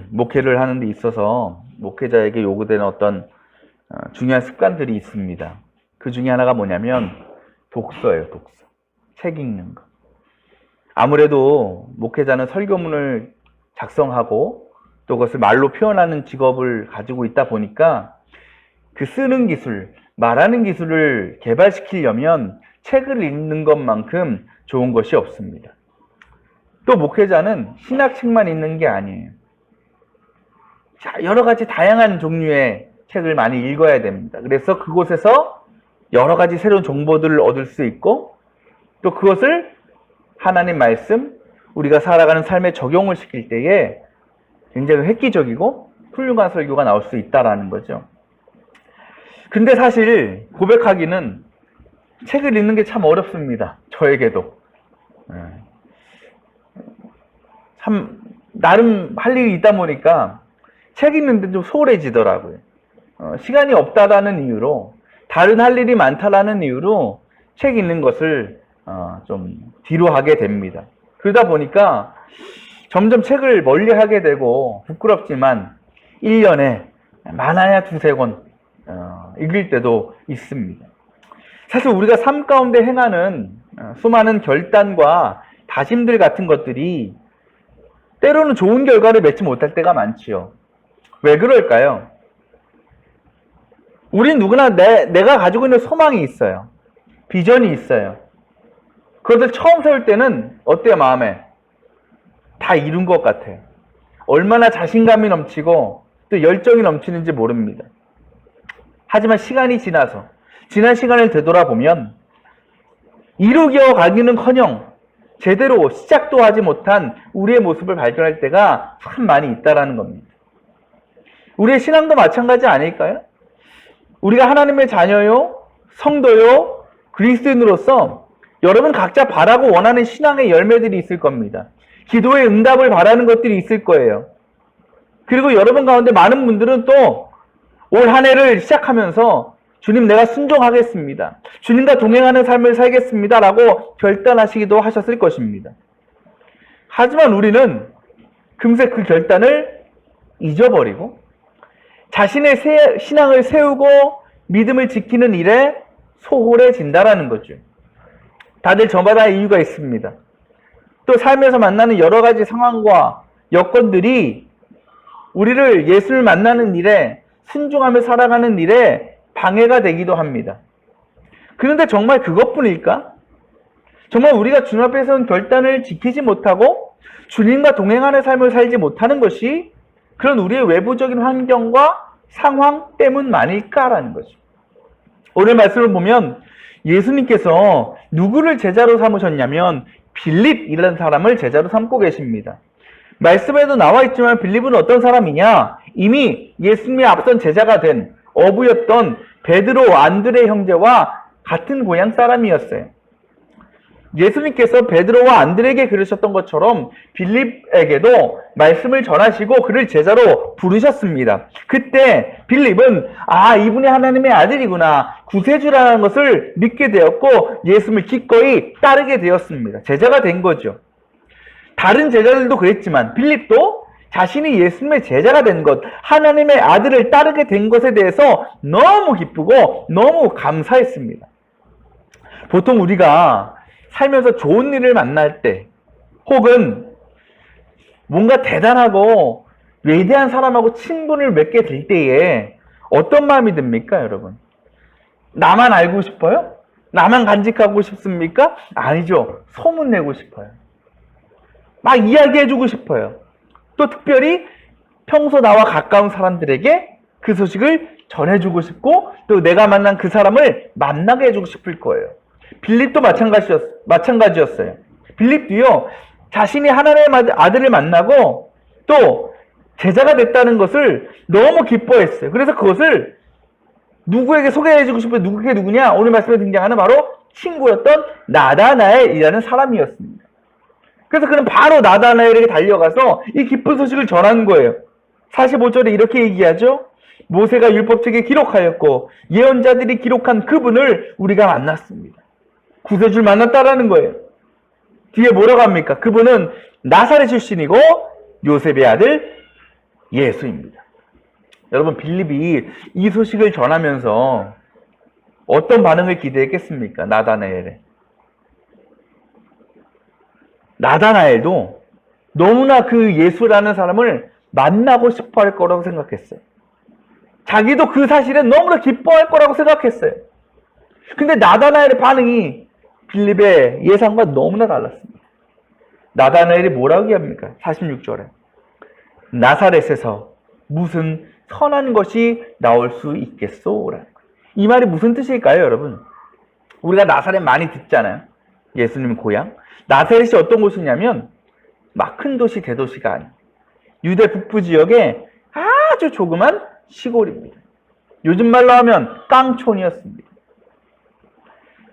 목회를 하는 데 있어서 목회자에게 요구되는 어떤 중요한 습관들이 있습니다. 그 중에 하나가 뭐냐면 독서예요. 독서. 책 읽는 거. 아무래도 목회자는 설교문을 작성하고 또 그것을 말로 표현하는 직업을 가지고 있다 보니까 그 쓰는 기술, 말하는 기술을 개발시키려면 책을 읽는 것만큼 좋은 것이 없습니다. 또 목회자는 신학책만 읽는 게 아니에요. 자, 여러 가지 다양한 종류의 책을 많이 읽어야 됩니다. 그래서 그곳에서 여러 가지 새로운 정보들을 얻을 수 있고 또 그것을 하나님 말씀, 우리가 살아가는 삶에 적용을 시킬 때에 굉장히 획기적이고 훌륭한 설교가 나올 수 있다라는 거죠. 근데 사실 고백하기는 책을 읽는 게 참 어렵습니다. 저에게도. 참 나름 할 일이 있다 보니까 책 읽는데 좀 소홀해지더라고요. 시간이 없다라는 이유로, 다른 할 일이 많다라는 이유로 책 읽는 것을 좀 뒤로 하게 됩니다. 그러다 보니까 점점 책을 멀리 하게 되고 부끄럽지만 1년에 많아야 2-3권 읽을 때도 있습니다. 사실 우리가 삶 가운데 행하는 수많은 결단과 다짐들 같은 것들이 때로는 좋은 결과를 맺지 못할 때가 많지요. 왜 그럴까요? 우린 누구나 내가 가지고 있는 소망이 있어요. 비전이 있어요. 그것을 처음 세울 때는 어때요, 마음에? 다 이룬 것 같아요. 얼마나 자신감이 넘치고 또 열정이 넘치는지 모릅니다. 하지만 시간이 지나서 지난 시간을 되돌아보면 이루겨 가기는커녕 제대로 시작도 하지 못한 우리의 모습을 발견할 때가 참 많이 있다라는 겁니다. 우리의 신앙도 마찬가지 아닐까요? 우리가 하나님의 자녀요, 성도요, 그리스도인으로서 여러분 각자 바라고 원하는 신앙의 열매들이 있을 겁니다. 기도의 응답을 바라는 것들이 있을 거예요. 그리고 여러분 가운데 많은 분들은 또 올 한 해를 시작하면서 주님, 내가 순종하겠습니다. 주님과 동행하는 삶을 살겠습니다. 라고 결단하시기도 하셨을 것입니다. 하지만 우리는 금세 그 결단을 잊어버리고 자신의 신앙을 세우고 믿음을 지키는 일에 소홀해진다라는 거죠. 다들 저마다 이유가 있습니다. 또 삶에서 만나는 여러 가지 상황과 여건들이 우리를 예수를 만나는 일에, 순종하며 살아가는 일에 방해가 되기도 합니다. 그런데 정말 그것뿐일까? 정말 우리가 주님 앞에 세운 결단을 지키지 못하고 주님과 동행하는 삶을 살지 못하는 것이 그런 우리의 외부적인 환경과 상황 때문만일까라는 거죠. 오늘 말씀을 보면 예수님께서 누구를 제자로 삼으셨냐면 빌립이라는 사람을 제자로 삼고 계십니다. 말씀에도 나와 있지만 빌립은 어떤 사람이냐? 이미 예수님의 앞선 제자가 된 어부였던 베드로, 안드레 형제와 같은 고향 사람이었어요. 예수님께서 베드로와 안드레에게 그러셨던 것처럼 빌립에게도 말씀을 전하시고 그를 제자로 부르셨습니다. 그때 빌립은 이분이 하나님의 아들이구나, 구세주라는 것을 믿게 되었고 예수님을 기꺼이 따르게 되었습니다. 제자가 된 거죠. 다른 제자들도 그랬지만 빌립도 자신이 예수님의 제자가 된 것, 하나님의 아들을 따르게 된 것에 대해서 너무 기쁘고 너무 감사했습니다. 보통 우리가 살면서 좋은 일을 만날 때 혹은 뭔가 대단하고 위대한 사람하고 친분을 맺게 될 때에 어떤 마음이 듭니까, 여러분? 나만 알고 싶어요? 나만 간직하고 싶습니까? 아니죠. 소문내고 싶어요. 막 이야기해주고 싶어요. 또 특별히 평소 나와 가까운 사람들에게 그 소식을 전해주고 싶고 또 내가 만난 그 사람을 만나게 해주고 싶을 거예요. 빌립도 마찬가지였어요. 빌립도요, 자신이 하나님의 아들을 만나고 또 제자가 됐다는 것을 너무 기뻐했어요. 그래서 그것을 누구에게 소개해주고 싶어요. 그게 누구냐? 오늘 말씀에 등장하는 바로 친구였던 나다나엘이라는 사람이었습니다. 그래서 그는 바로 나다나엘에게 달려가서 이 기쁜 소식을 전한 거예요. 45절에 이렇게 얘기하죠. 모세가 율법책에 기록하였고 예언자들이 기록한 그분을 우리가 만났습니다. 구세주를 만났다라는 거예요. 뒤에 뭐라고 합니까? 그분은 나사렛 출신이고 요셉의 아들 예수입니다. 여러분, 빌립이 이 소식을 전하면서 어떤 반응을 기대했겠습니까? 나다나엘도 너무나 그 예수라는 사람을 만나고 싶어 할 거라고 생각했어요. 자기도 그 사실에 너무나 기뻐할 거라고 생각했어요. 근데 나다나엘의 반응이 빌립의 예상과 너무나 달랐습니다. 나다나엘이 뭐라고 얘기합니까? 46절에 나사렛에서 무슨 선한 것이 나올 수 있겠소? 이 말이 무슨 뜻일까요, 여러분? 우리가 나사렛 많이 듣잖아요. 예수님 고향. 나사렛이 어떤 곳이냐면 막 큰 도시, 대도시가 아니에요. 유대 북부 지역의 아주 조그만 시골입니다. 요즘 말로 하면 깡촌이었습니다.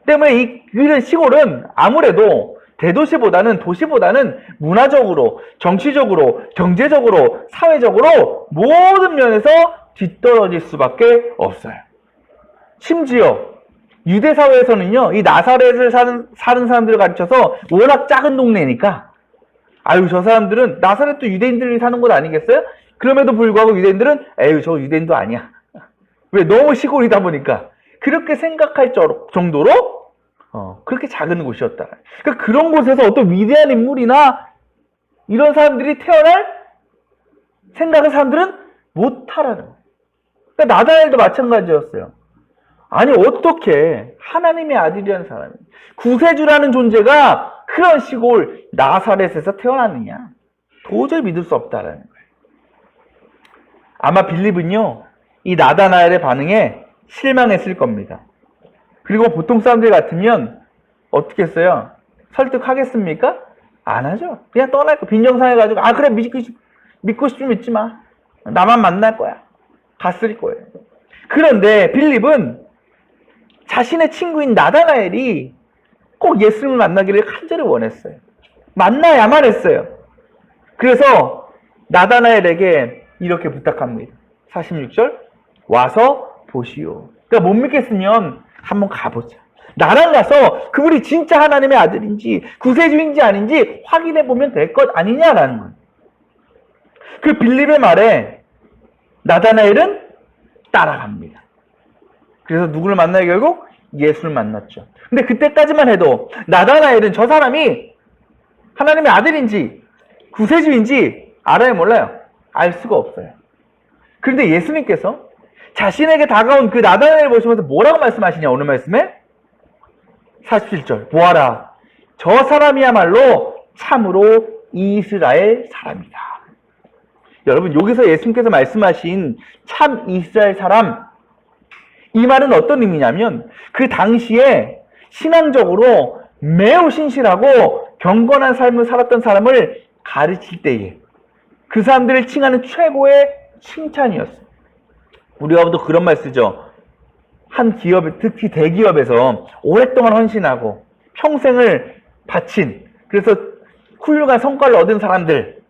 때문에 이런 시골은 아무래도 대도시보다는, 도시보다는 문화적으로, 정치적으로, 경제적으로, 사회적으로 모든 면에서 뒤떨어질 수밖에 없어요. 심지어 유대 사회에서는요, 이 나사렛을 사는 사람들을 가르쳐서 워낙 작은 동네니까, 아유, 저 사람들은, 나사렛도 유대인들이 사는 곳 아니겠어요? 그럼에도 불구하고 유대인들은, 에휴, 저 유대인도 아니야. 왜? 너무 시골이다 보니까. 그렇게 생각할 정도로 그렇게 작은 곳이었다. 그러니까 그런 곳에서 어떤 위대한 인물이나 이런 사람들이 태어날 생각을 사람들은 못하라는 거예요. 그러니까 나다나엘도 마찬가지였어요. 아니, 어떻게 하나님의 아들이라는 사람이, 구세주라는 존재가 그런 시골 나사렛에서 태어났느냐? 도저히 믿을 수 없다라는 거예요. 아마 빌립은요, 이 나다나엘의 반응에 실망했을 겁니다. 그리고 보통 사람들 같으면 어떻게 했어요? 설득하겠습니까? 안 하죠. 그냥 떠날 거. 빈정상해가지고, 아, 그래, 믿고 싶으면 믿지 마. 나만 만날 거야. 갔을 거예요. 그런데 빌립은 자신의 친구인 나다나엘이 꼭 예수님을 만나기를 간절히 원했어요. 만나야만 했어요. 그래서 나다나엘에게 이렇게 부탁합니다. 46절, 와서 보시오. 그러니까 못 믿겠으면 한번 가보자. 나랑 가서 그분이 진짜 하나님의 아들인지 구세주인지 아닌지 확인해 보면 될 것 아니냐라는 거예요. 그 빌립의 말에 나다나엘은 따라갑니다. 그래서 누구를 만나요? 결국 예수를 만났죠. 근데 그때까지만 해도 나다나엘은 저 사람이 하나님의 아들인지 구세주인지 알아요, 몰라요? 알 수가 없어요. 그런데 예수님께서 자신에게 다가온 그 나다나엘을 보시면서 뭐라고 말씀하시냐, 오늘 말씀에? 47절, 보아라, 저 사람이야말로 참으로 이스라엘 사람이다. 여러분, 여기서 예수님께서 말씀하신 참 이스라엘 사람, 이 말은 어떤 의미냐면 그 당시에 신앙적으로 매우 신실하고 경건한 삶을 살았던 사람을 가르칠 때에 그 사람들을 칭하는 최고의 칭찬이었어요. 우리가 또 그런 말 쓰죠. 한 기업, 특히 대기업에서 오랫동안 헌신하고 평생을 바친, 그래서 훌륭한 성과를 얻은 사람들을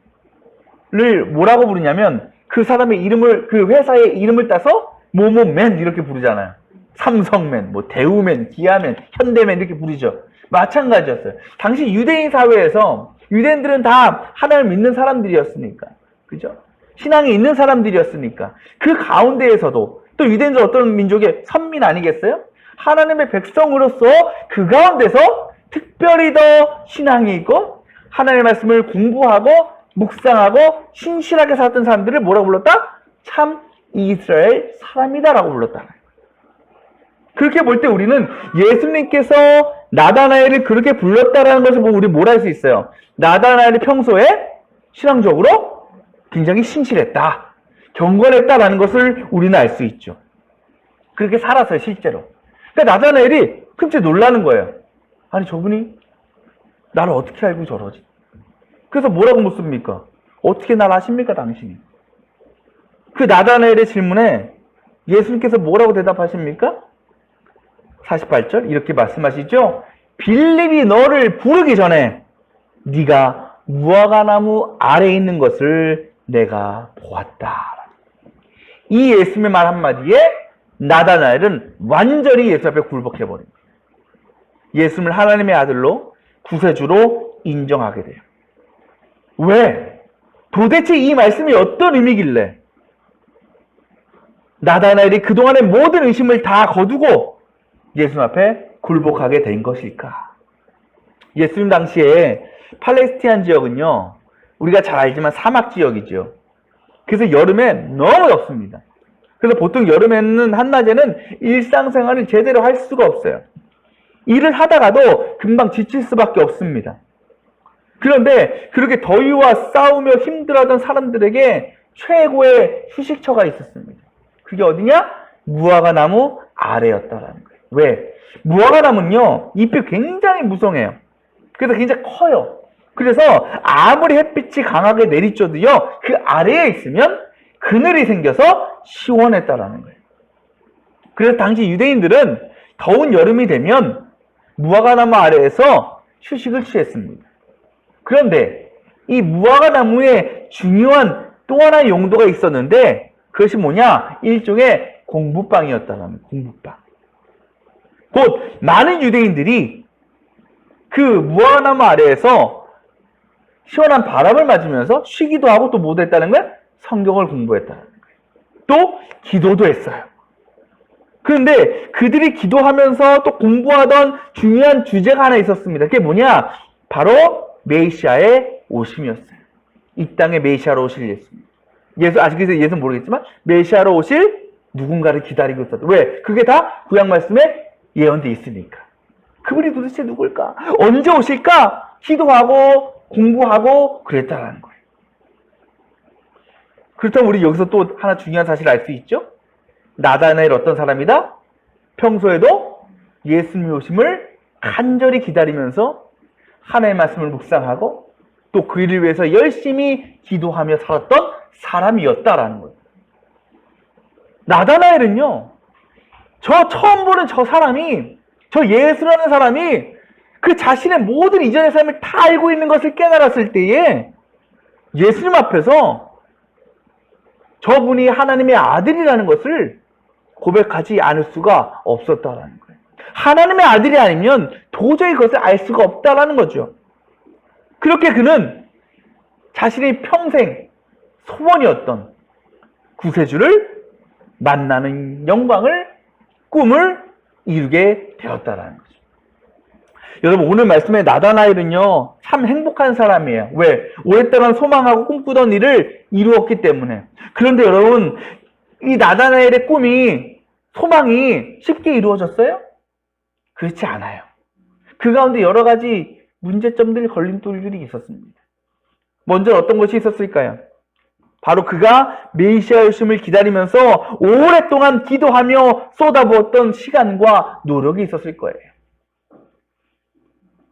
뭐라고 부르냐면 그 사람의 이름을, 그 회사의 이름을 따서 뭐뭐맨 이렇게 부르잖아요. 삼성맨, 뭐 대우맨, 기아맨, 현대맨 이렇게 부르죠. 마찬가지였어요. 당시 유대인 사회에서 유대인들은 다 하나님을 믿는 사람들이었으니까, 그죠? 신앙이 있는 사람들이었으니까 그 가운데에서도 또 유대인들 어떤 민족의 선민 아니겠어요? 하나님의 백성으로서 그 가운데서 특별히 더 신앙이 있고 하나님의 말씀을 공부하고 묵상하고 신실하게 살았던 사람들을 뭐라고 불렀다? 참 이스라엘 사람이다라고 불렀다. 그렇게 볼 때 우리는 예수님께서 나다나엘을 그렇게 불렀다라는 것을 보고 우리 뭘 할 수 있어요? 나다나엘이 평소에 신앙적으로 굉장히 신실했다, 경건했다라는 것을 우리는 알 수 있죠. 그렇게 살았어요, 실제로. 그러니까 나다나엘이 끔찍 놀라는 거예요. 아니, 저분이 나를 어떻게 알고 저러지? 그래서 뭐라고 묻습니까? 어떻게 날 아십니까, 당신이? 그 나다나엘의 질문에 예수님께서 뭐라고 대답하십니까? 48절 이렇게 말씀하시죠. 빌립이 너를 부르기 전에 네가 무화과나무 아래에 있는 것을 내가 보았다. 이 예수님의 말 한마디에 나다나엘은 완전히 예수 앞에 굴복해버립니다. 예수님을 하나님의 아들로 구세주로 인정하게 돼요. 왜? 도대체 이 말씀이 어떤 의미길래 나다나엘이 그동안의 모든 의심을 다 거두고 예수님 앞에 굴복하게 된 것일까? 예수님 당시에 팔레스티안 지역은요, 우리가 잘 알지만 사막 지역이죠. 그래서 여름에 너무 덥습니다. 그래서 보통 여름에는 한낮에는 일상생활을 제대로 할 수가 없어요. 일을 하다가도 금방 지칠 수밖에 없습니다. 그런데 그렇게 더위와 싸우며 힘들어하던 사람들에게 최고의 휴식처가 있었습니다. 그게 어디냐? 무화과 나무 아래였다라는 거예요. 왜? 무화과 나무는요, 잎이 굉장히 무성해요. 그래서 굉장히 커요. 그래서 아무리 햇빛이 강하게 내리쬐도요, 그 아래에 있으면 그늘이 생겨서 시원했다라는 거예요. 그래서 당시 유대인들은 더운 여름이 되면 무화과 나무 아래에서 휴식을 취했습니다. 그런데 이 무화과 나무에 중요한 또 하나의 용도가 있었는데, 그것이 뭐냐? 일종의 공부방이었다는 거예요. 공부방. 곧 많은 유대인들이 그 무화과나무 아래에서 시원한 바람을 맞으면서 쉬기도 하고 또 뭐도 했다는 거예요? 성경을 공부했다는 거예요. 또 기도도 했어요. 그런데 그들이 기도하면서 또 공부하던 중요한 주제가 하나 있었습니다. 그게 뭐냐? 바로 메시아의 오심이었어요. 이 땅에 메시아로 오실 예수. 아직까지 예수는 모르겠지만 메시아로 오실 누군가를 기다리고 있었다. 왜? 그게 다 구약 말씀에 예언돼 있으니까. 그분이 도대체 누굴까? 언제 오실까? 기도하고 공부하고 그랬다라는 거예요. 그렇다면 우리 여기서 또 하나 중요한 사실을 알 수 있죠? 나다나엘 어떤 사람이다? 평소에도 예수님의 오심을 간절히 기다리면서 하나님의 말씀을 묵상하고 또 그 일을 위해서 열심히 기도하며 살았던 사람이었다라는 거예요. 나다나엘은요, 저 처음 보는 저 사람이, 저 예수라는 사람이 그 자신의 모든 이전의 삶을 다 알고 있는 것을 깨달았을 때에 예수님 앞에서 저분이 하나님의 아들이라는 것을 고백하지 않을 수가 없었다라는 거예요. 하나님의 아들이 아니면 도저히 그것을 알 수가 없다라는 거죠. 그렇게 그는 자신의 평생 소원이었던 구세주를 만나는 영광을, 꿈을 이루게 되었다라는 거죠. 여러분, 오늘 말씀의 나다나엘은요, 참 행복한 사람이에요. 왜? 오랫동안 소망하고 꿈꾸던 일을 이루었기 때문에. 그런데 여러분, 이 나다나엘의 꿈이, 소망이 쉽게 이루어졌어요? 그렇지 않아요. 그 가운데 여러 가지 문제점들, 걸림돌들이 있었습니다. 먼저 어떤 것이 있었을까요? 바로 그가 메시아의 오심을 기다리면서 오랫동안 기도하며 쏟아부었던 시간과 노력이 있었을 거예요.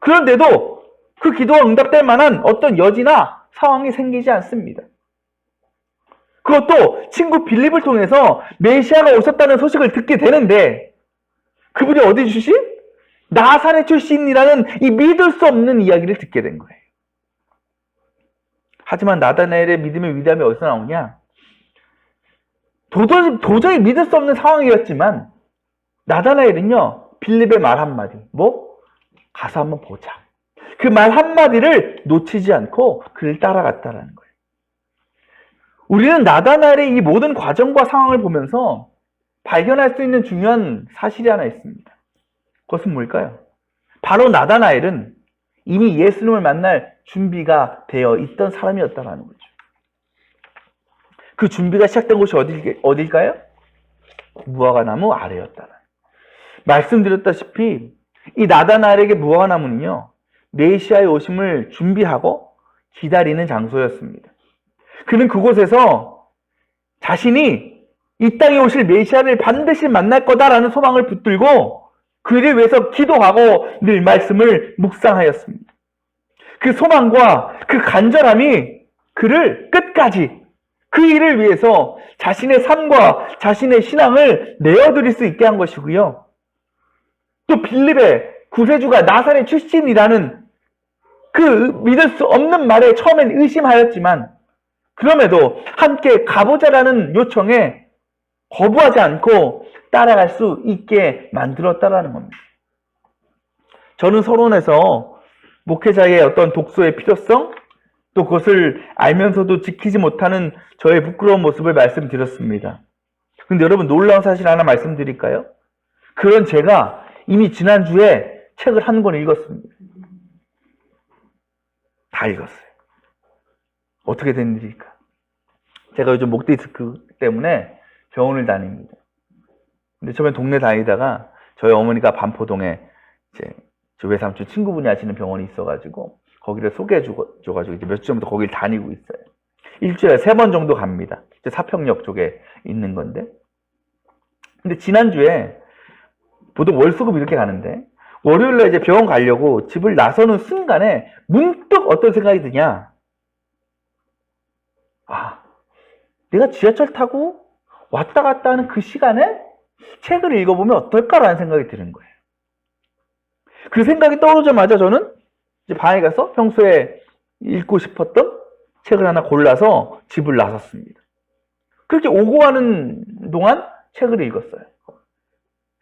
그런데도 그 기도가 응답될 만한 어떤 여지나 상황이 생기지 않습니다. 그것도 친구 빌립을 통해서 메시아가 오셨다는 소식을 듣게 되는데, 그분이 어디 출신? 나사렛 출신이라는 이 믿을 수 없는 이야기를 듣게 된 거예요. 하지만 나다나엘의 믿음의 위대함이 어디서 나오냐? 도저히 믿을 수 없는 상황이었지만 나다나엘은요, 빌립의 말 한마디, 가서 한번 보자. 그 말 한마디를 놓치지 않고 그를 따라갔다라는 거예요. 우리는 나다나엘의 이 모든 과정과 상황을 보면서 발견할 수 있는 중요한 사실이 하나 있습니다. 그것은 뭘까요? 바로 나다나엘은 이미 예수님을 만날 준비가 되어 있던 사람이었다는 거죠. 그 준비가 시작된 곳이 어딜까요? 무화과나무 아래였다. 말씀드렸다시피 이 나다나엘에게 무화과나무는요, 메시아의 오심을 준비하고 기다리는 장소였습니다. 그는 그곳에서 자신이 이 땅에 오실 메시아를 반드시 만날 거다라는 소망을 붙들고 그를 위해서 기도하고 늘 말씀을 묵상하였습니다. 그 소망과 그 간절함이 그를 끝까지 그 일을 위해서 자신의 삶과 자신의 신앙을 내어드릴 수 있게 한 것이고요. 또 빌립의 구세주가 나사렛 출신이라는 그 믿을 수 없는 말에 처음엔 의심하였지만 그럼에도 함께 가보자라는 요청에 거부하지 않고 따라갈 수 있게 만들었다라는 겁니다. 저는 서론에서 목회자의 어떤 독서의 필요성, 또 그것을 알면서도 지키지 못하는 저의 부끄러운 모습을 말씀드렸습니다. 근데 여러분 놀라운 사실 하나 말씀드릴까요? 그런 제가 이미 지난주에 책을 한 권 읽었습니다. 다 읽었어요. 어떻게 된 일일까? 제가 요즘 목 디스크 때문에 병원을 다닙니다. 근데 처음에 동네 다니다가 저희 어머니가 반포동에 이제 저 외삼촌 친구분이 하시는 병원이 있어가지고 거기를 소개해줘가지고 이제 며칠 전부터 거기를 다니고 있어요. 일주일에 3번 정도 갑니다. 이제 사평역 쪽에 있는 건데. 근데 지난주에 보통 월수금 이렇게 가는데 월요일날 이제 병원 가려고 집을 나서는 순간에 문득 어떤 생각이 드냐? 아, 내가 지하철 타고 왔다 갔다 하는 그 시간에 책을 읽어보면 어떨까라는 생각이 드는 거예요. 그 생각이 떠오르자마자 저는 이제 방에 가서 평소에 읽고 싶었던 책을 하나 골라서 집을 나섰습니다. 그렇게 오고 가는 동안 책을 읽었어요.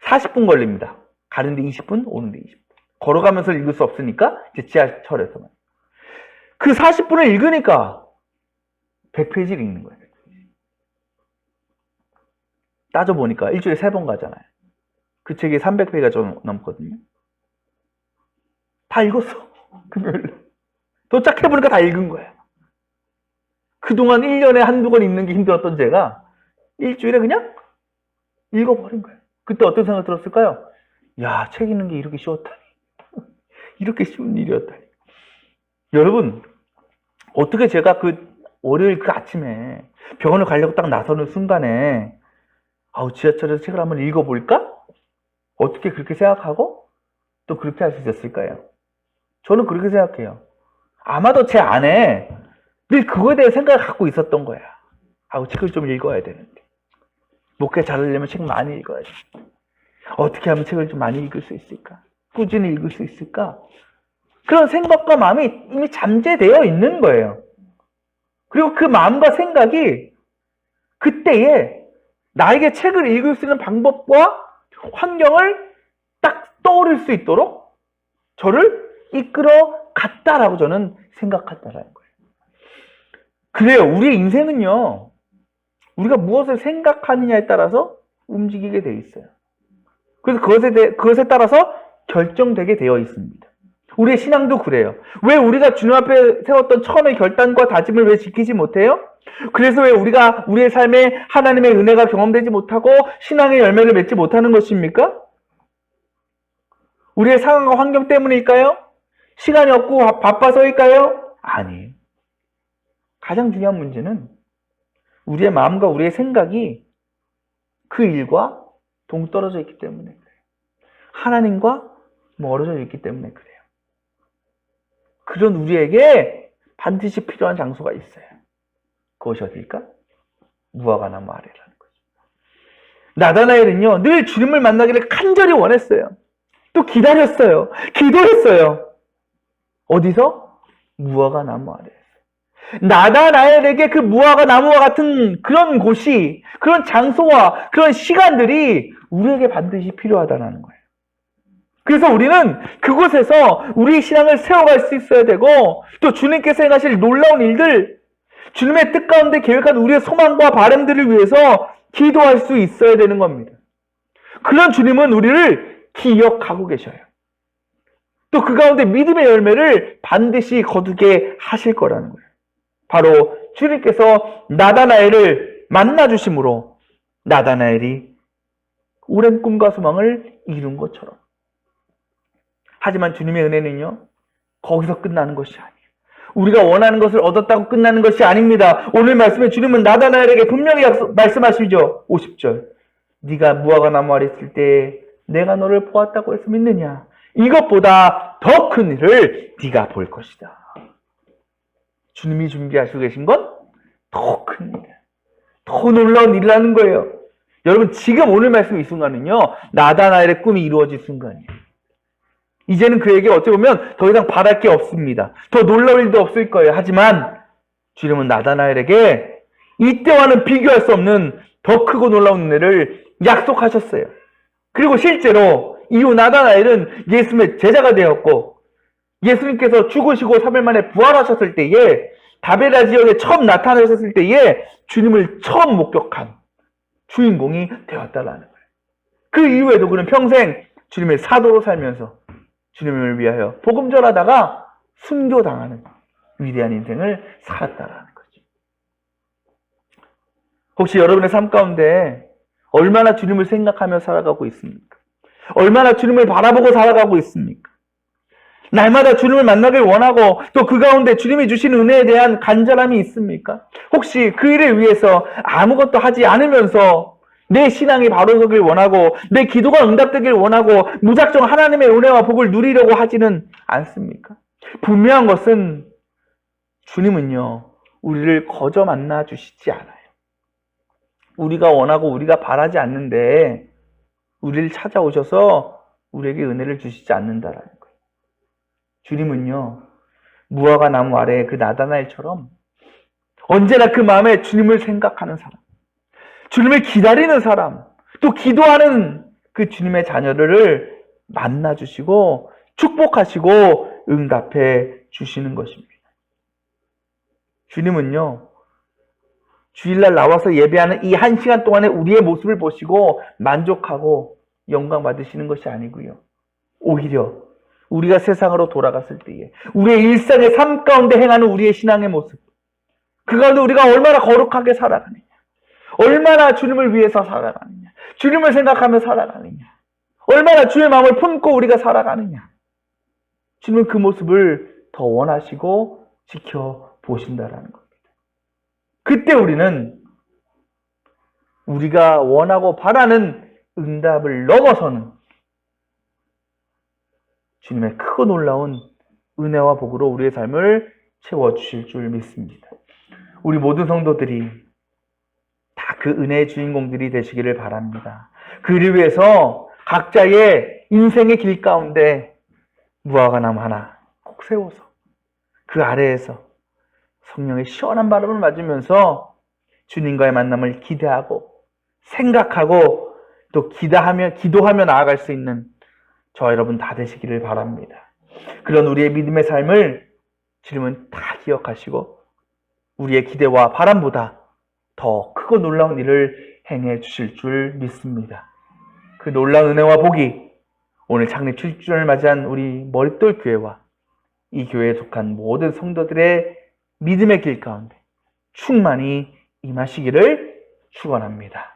40분 걸립니다. 가는데 20분, 오는데 20분. 걸어가면서 읽을 수 없으니까 이제 지하철에서만. 그 40분을 읽으니까 100페이지를 읽는 거예요. 따져보니까 일주일에 3번 가잖아요. 그 책이 300페이지가 좀 넘거든요. 다 읽었어. 금요일에. 도착해보니까 다 읽은 거예요. 그동안 1년에 한두 권 읽는 게 힘들었던 제가 일주일에 그냥 읽어버린 거예요. 그때 어떤 생각 들었을까요? 야, 책 읽는 게 이렇게 쉬웠다니. 이렇게 쉬운 일이었다니. 여러분, 어떻게 제가 그 월요일 그 아침에 병원을 가려고 딱 나서는 순간에 지하철에서 책을 한번 읽어볼까? 어떻게 그렇게 생각하고 또 그렇게 할 수 있었을까요? 저는 그렇게 생각해요. 아마도 제 안에 늘 그거에 대해 생각을 갖고 있었던 거야. 책을 좀 읽어야 되는데. 목회 잘하려면 책 많이 읽어야지. 어떻게 하면 책을 좀 많이 읽을 수 있을까? 꾸준히 읽을 수 있을까? 그런 생각과 마음이 이미 잠재되어 있는 거예요. 그리고 그 마음과 생각이 그때에 나에게 책을 읽을 수 있는 방법과 환경을 딱 떠오를 수 있도록 저를 이끌어 갔다라고 저는 생각한다라는 거예요. 그래요. 우리의 인생은요. 우리가 무엇을 생각하느냐에 따라서 움직이게 되어 있어요. 그래서 그것에 따라서 결정되게 되어 있습니다. 우리의 신앙도 그래요. 왜 우리가 주님 앞에 세웠던 처음의 결단과 다짐을 왜 지키지 못해요? 그래서 왜 우리가 우리의 삶에 하나님의 은혜가 경험되지 못하고 신앙의 열매를 맺지 못하는 것입니까? 우리의 상황과 환경 때문일까요? 시간이 없고 바빠서일까요? 아니에요. 가장 중요한 문제는 우리의 마음과 우리의 생각이 그 일과 동떨어져 있기 때문에 그래요. 하나님과 멀어져 있기 때문에 그래요. 그런 우리에게 반드시 필요한 장소가 있어요. 그것이 어딜까? 무화과나무 아래라는 거죠. 나다나엘은요, 늘 주님을 만나기를 간절히 원했어요. 또 기다렸어요. 기도했어요. 어디서? 무화과나무 아래. 나다나엘에게 그 무화과나무와 같은 그런 곳이, 그런 장소와 그런 시간들이 우리에게 반드시 필요하다는 거예요. 그래서 우리는 그곳에서 우리의 신앙을 세워갈 수 있어야 되고, 또 주님께서 행하실 놀라운 일들, 주님의 뜻 가운데 계획한 우리의 소망과 바람들을 위해서 기도할 수 있어야 되는 겁니다. 그런 주님은 우리를 기억하고 계셔요. 또 그 가운데 믿음의 열매를 반드시 거두게 하실 거라는 거예요. 바로 주님께서 나다나엘을 만나주심으로 나다나엘이 오랜 꿈과 소망을 이룬 것처럼. 하지만 주님의 은혜는요, 거기서 끝나는 것이 아니에요. 우리가 원하는 것을 얻었다고 끝나는 것이 아닙니다. 오늘 말씀에 주님은 나다나엘에게 분명히 말씀하시죠. 50절. 네가 무화과나무 아래 있을 때 내가 너를 보았다고 해서 믿느냐? 이것보다 더 큰 일을 네가 볼 것이다. 주님이 준비하시고 계신 건 더 큰 일, 더 놀라운 일이라는 거예요. 여러분, 지금 오늘 말씀 이 순간은요, 나다나엘의 꿈이 이루어질 순간이에요. 이제는 그에게 어찌 보면 더 이상 바랄 게 없습니다. 더 놀라울 일도 없을 거예요. 하지만 주님은 나다나엘에게 이때와는 비교할 수 없는 더 크고 놀라운 은혜를 약속하셨어요. 그리고 실제로 이후 나다나엘은 예수님의 제자가 되었고, 예수님께서 죽으시고 3일 만에 부활하셨을 때에 다베라 지역에 처음 나타나셨을 때에 주님을 처음 목격한 주인공이 되었다라는 거예요. 그 이후에도 그는 평생 주님의 사도로 살면서 주님을 위하여 복음 전하다가 순교당하는 위대한 인생을 살았다라는 거죠. 혹시 여러분의 삶 가운데 얼마나 주님을 생각하며 살아가고 있습니까? 얼마나 주님을 바라보고 살아가고 있습니까? 날마다 주님을 만나길 원하고 또 그 가운데 주님이 주신 은혜에 대한 간절함이 있습니까? 혹시 그 일을 위해서 아무것도 하지 않으면서 내 신앙이 바로 서길 원하고 내 기도가 응답되길 원하고 무작정 하나님의 은혜와 복을 누리려고 하지는 않습니까? 분명한 것은 주님은요, 우리를 거저 만나 주시지 않아요. 우리가 원하고 우리가 바라지 않는데 우리를 찾아오셔서 우리에게 은혜를 주시지 않는다라는 거예요. 주님은요, 무화과 나무 아래 그 나다나엘처럼 언제나 그 마음에 주님을 생각하는 사람, 주님을 기다리는 사람, 또 기도하는 그 주님의 자녀들을 만나주시고 축복하시고 응답해 주시는 것입니다. 주님은요, 주일날 나와서 예배하는 이 1시간 동안에 우리의 모습을 보시고 만족하고 영광 받으시는 것이 아니고요. 오히려 우리가 세상으로 돌아갔을 때에 우리의 일상의 삶 가운데 행하는 우리의 신앙의 모습, 그 가운데 우리가 얼마나 거룩하게 살아가느냐, 얼마나 주님을 위해서 살아가느냐, 주님을 생각하며 살아가느냐, 얼마나 주의 마음을 품고 우리가 살아가느냐, 주님은 그 모습을 더 원하시고 지켜보신다라는 겁니다. 그때 우리는 우리가 원하고 바라는 응답을 넘어서는 주님의 크고 놀라운 은혜와 복으로 우리의 삶을 채워주실 줄 믿습니다. 우리 모든 성도들이 다 그 은혜의 주인공들이 되시기를 바랍니다. 그를 위해서 각자의 인생의 길 가운데 무화과 나무 하나 꼭 세워서 그 아래에서 성령의 시원한 바람을 맞으면서 주님과의 만남을 기대하고 생각하고 또 기도하며 나아갈 수 있는 저와 여러분 다 되시기를 바랍니다. 그런 우리의 믿음의 삶을 주님은 다 기억하시고 우리의 기대와 바람보다 더 크고 놀라운 일을 행해 주실 줄 믿습니다. 그 놀라운 은혜와 복이 오늘 창립 7주년을 맞이한 우리 머릿돌 교회와 이 교회에 속한 모든 성도들의 믿음의 길 가운데 충만히 임하시기를 축원합니다.